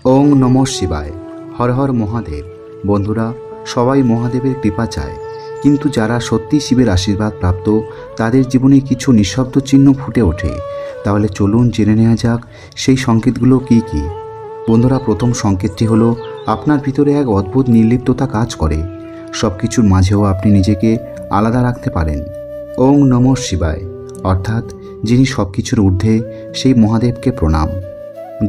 ওং নমঃ শিবায়। হর হর মহাদেব। বন্ধুরা, সবাই মহাদেবের কৃপা চায়, কিন্তু যারা সত্যি শিবের আশীর্বাদ প্রাপ্ত তাদের জীবনে কিছু নিঃশব্দ চিহ্ন ফুটে ওঠে। তাহলে চলুন জেনে নেওয়া যাক সেই সংকেতগুলো কী কী। বন্ধুরা, প্রথম সংকেতটি হলো আপনার ভিতরে এক অদ্ভুত নির্লিপ্ততা কাজ করে। সব কিছুর মাঝেও আপনি নিজেকে আলাদা রাখতে পারেন। ওং নমঃ শিবায়, অর্থাৎ যিনি সব কিছুর ঊর্ধ্বে, সেই মহাদেবকে প্রণাম।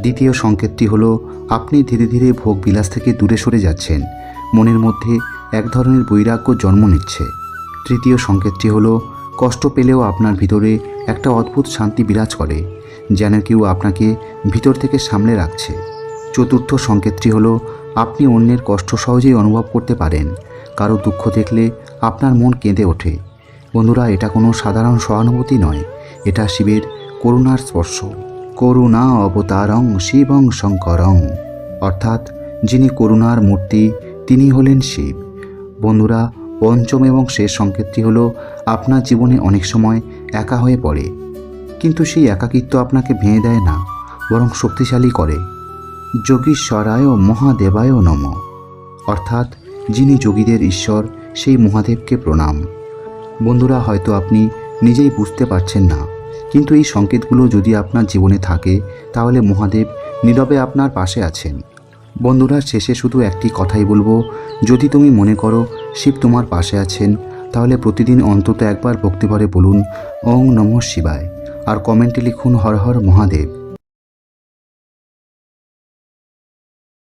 দ্বিতীয় সংকেতটি হলো আপনি ধীরে ধীরে ভোগ বিলাস থেকে দূরে সরে যাচ্ছেন। মনের মধ্যে এক ধরনের বৈরাগ্য জন্ম নিচ্ছে। তৃতীয় সংকেতটি হলো কষ্ট পেলেও আপনার ভিতরে একটা অদ্ভুত শান্তি বিরাজ করে, যেন কেউ আপনাকে ভিতর থেকে সামলে রাখছে। চতুর্থ সংকেতটি হলো আপনি অন্যের কষ্ট সহজেই অনুভব করতে পারেন। কারো দুঃখ দেখলে আপনার মন কেঁদে ওঠে। বন্ধুরা, এটা কোনো সাধারণ সহানুভূতি নয়, এটা শিবের করুণার স্পর্শ। করুণা অবতারং শিবং শঙ্করং, অর্থাৎ যিনি করুণার মূর্তি তিনি হলেন শিব। বন্ধুরা, পঞ্চম এবং শেষ সংকেতটি হলো আপনার জীবনে অনেক সময় একা হয়ে পড়ে, কিন্তু সেই একাকিত্ব আপনাকে ভেঙে দেয় না, বরং শক্তিশালী করে। যোগীশ্বরায় মহাদেবায় নমঃ, অর্থাৎ যিনি যোগীদের ঈশ্বর সেই মহাদেবকে প্রণাম। বন্ধুরা, হয়তো আপনি নিজেই বুঝতে পারছেন না, কিন্তু এই সংকেতগুলো যদি আপনার জীবনে থাকে তাহলে মহাদেব নীরবে আপনার পাশে আছেন। বন্ধুরা, শেষে শুধু একটি কথাই বলবো, যদি তুমি মনে করো শিব তোমার পাশে আছেন, তাহলে প্রতিদিন অন্তত একবার ভক্তিভরে বলুন ওং নমঃ শিবায়, আর কমেন্টে লিখুন হর হর মহাদেব।